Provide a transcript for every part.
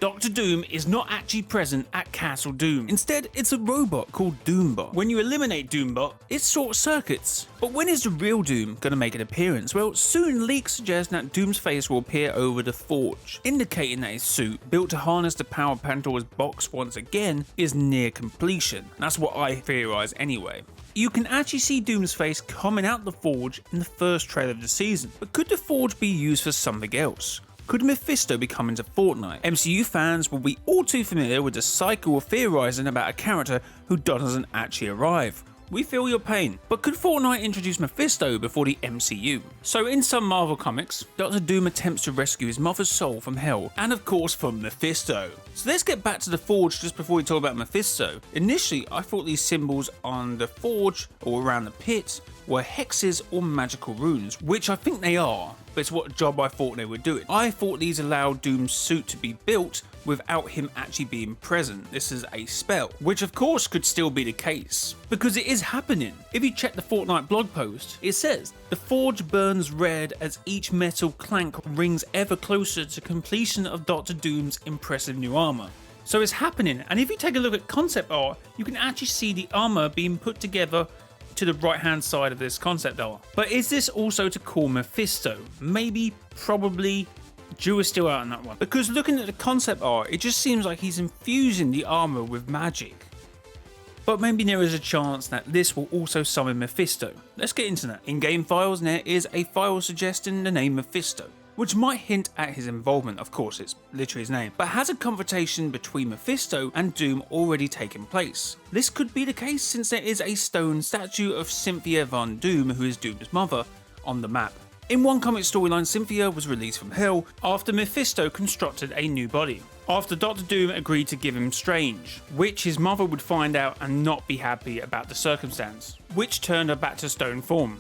Dr. Doom is not actually present at Castle Doom. Instead, it's a robot called Doombot. When you eliminate Doombot, it short circuits. But when is the real Doom going to make an appearance? Well, soon leaks suggest that Doom's face will appear over the Forge, indicating that his suit, built to harness the power of Pandora's box once again, is near completion. That's what I theorise anyway. You can actually see Doom's face coming out the Forge in the first trailer of the season, but could the Forge be used for something else? Could Mephisto be coming to Fortnite? MCU fans will be all too familiar with the cycle of theorising about a character who doesn't actually arrive. We feel your pain, but could Fortnite introduce Mephisto before the MCU? So in some Marvel comics, Dr. Doom attempts to rescue his mother's soul from hell, and of course from Mephisto. So let's get back to the Forge just before we talk about Mephisto. Initially, I thought these symbols on the Forge or around the pit were hexes or magical runes, which I think they are, but it's what job I thought they were doing. I thought these allowed Doom's suit to be built without him actually being present. This is a spell, which of course could still be the case, because it is happening. If you check the Fortnite blog post, it says, the Forge burns red as each metal clank rings ever closer to completion of Dr. Doom's impressive new armor. So it's happening, and if you take a look at concept art, you can actually see the armor being put together to the right hand side of this concept art. But is this also to call Mephisto? Maybe, probably. Jury's still out on that one. Because looking at the concept art, it just seems like he's infusing the armor with magic. But maybe there is a chance that this will also summon Mephisto. Let's get into that. In game files, there is a file suggesting the name Mephisto, which might hint at his involvement. Of course, it's literally his name, but has a confrontation between Mephisto and Doom already taken place. This could be the case since there is a stone statue of Cynthia Von Doom, who is Doom's mother, on the map. In one comic storyline, Cynthia was released from Hell after Mephisto constructed a new body, after Dr. Doom agreed to give him Strange, which his mother would find out and not be happy about the circumstance, which turned her back to stone form.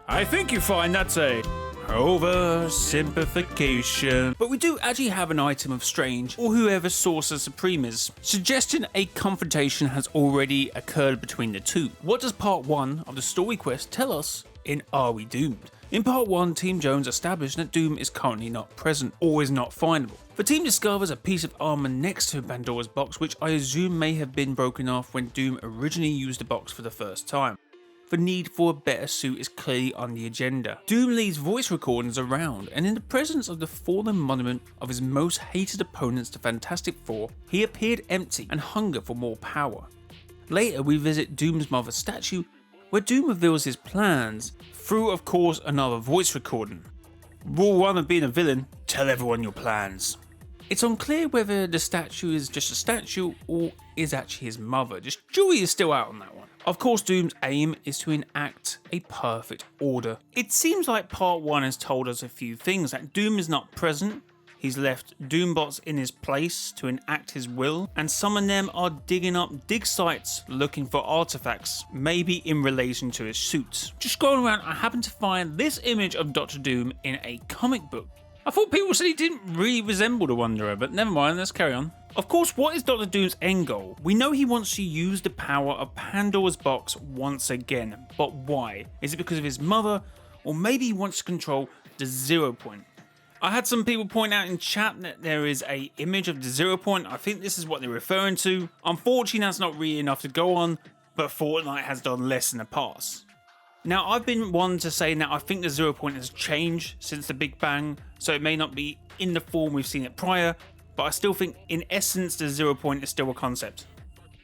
I think you find that's a oversimplification. But we do actually have an item of Strange, or whoever Sorcerer Supreme is, suggesting a confrontation has already occurred between the two. What does part 1 of the story quest tell us in Are We Doomed? In part 1, Team Jones established that Doom is currently not present, or is not findable. The team discovers a piece of armor next to Pandora's box, which I assume may have been broken off when Doom originally used the box for the first time. The need for a better suit is clearly on the agenda. Doom leaves voice recordings around, and in the presence of the fallen monument of his most hated opponents, the Fantastic Four, he appeared empty and hunger for more power. Later, we visit Doom's mother's statue, where Doom reveals his plans through, of course, another voice recording. Rule 1 of being a villain: tell everyone your plans. It's unclear whether the statue is just a statue or is actually his mother. Just jury is still out on that one. Of course, Doom's aim is to enact a perfect order. It seems like part 1 has told us a few things, that Doom is not present, he's left Doombots in his place to enact his will, and some of them are digging up dig sites looking for artifacts, maybe in relation to his suit. Just going around, I happened to find this image of Dr. Doom in a comic book. I thought people said he didn't really resemble the Wanderer, but never mind, let's carry on. Of course, what is Dr. Doom's end goal? We know he wants to use the power of Pandora's box once again, but why? Is it because of his mother, or maybe he wants to control the 0 point? I had some people point out in chat that there is a image of the 0 point. I think this is what they're referring to. Unfortunately, that's not really enough to go on, but Fortnite has done less in the past. Now, I've been one to say that I think the 0 point has changed since the Big Bang, so it may not be in the form we've seen it prior, but I still think in essence the 0 point is still a concept.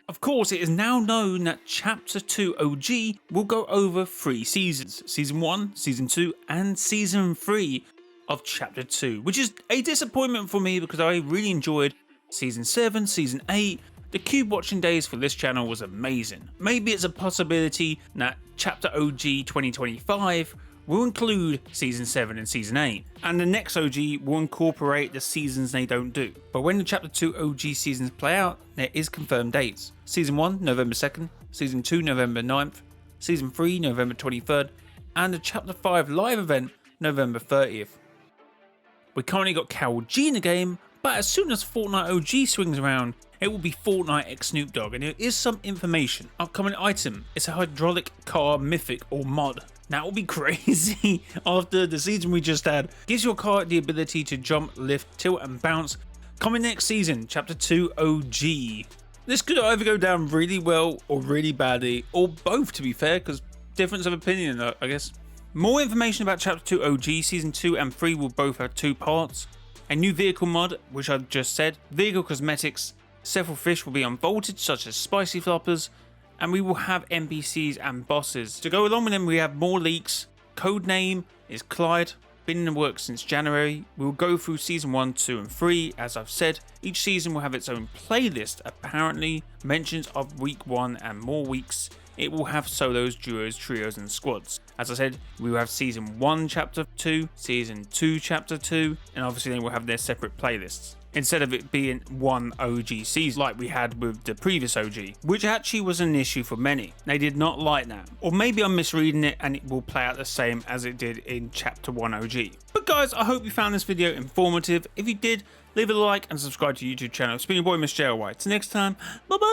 Of course, it is now known that Chapter 2 OG will go over 3 seasons: Season 1, Season 2 and Season 3 of Chapter 2, which is a disappointment for me because I really enjoyed Season 7, Season 8. The cube watching days for this channel was amazing. Maybe it's a possibility that Chapter OG 2025 will include Season 7 and Season 8, and the next OG will incorporate the seasons they don't do. But when the Chapter 2 OG seasons play out, there is confirmed dates. Season 1, November 2nd, Season 2, November 9th, Season 3, November 23rd, and the Chapter 5 live event, November 30th. We currently got Carol G in the game, but as soon as Fortnite OG swings around, it will be Fortnite x Snoop Dogg, and there is some information. Upcoming item, it's a hydraulic car mythic or mod. That will be crazy after the season we just had. Gives your car the ability to jump, lift, tilt and bounce Coming next season, Chapter 2 OG. This could either go down really well or really badly, or both to be fair, because difference of opinion, I guess. More information about Chapter 2 OG, Season 2 and 3 will both have 2 parts. A new vehicle mod, which I've just said, vehicle cosmetics, several fish will be unvaulted such as spicy floppers, and we will have NPCs and bosses. To go along with them, we have more leaks. Codename is Clyde, been in the works since January. We will go through Season 1, 2 and 3. As I've said, each season will have its own playlist, apparently mentions of week 1 and more weeks. It will have solos, duos, trios and squads. As I said, we will have Season 1 Chapter 2, Season 2 Chapter 2, and obviously they will have their separate playlists, instead of it being one OG season like we had with the previous OG, which actually was an issue for many. They did not like that. Or maybe I'm misreading it and it will play out the same as it did in Chapter 1 OG. But guys, I hope you found this video informative. If you did, leave a like and subscribe to the YouTube channel. It's been your boy Mr. JLY. Till next time, bye bye!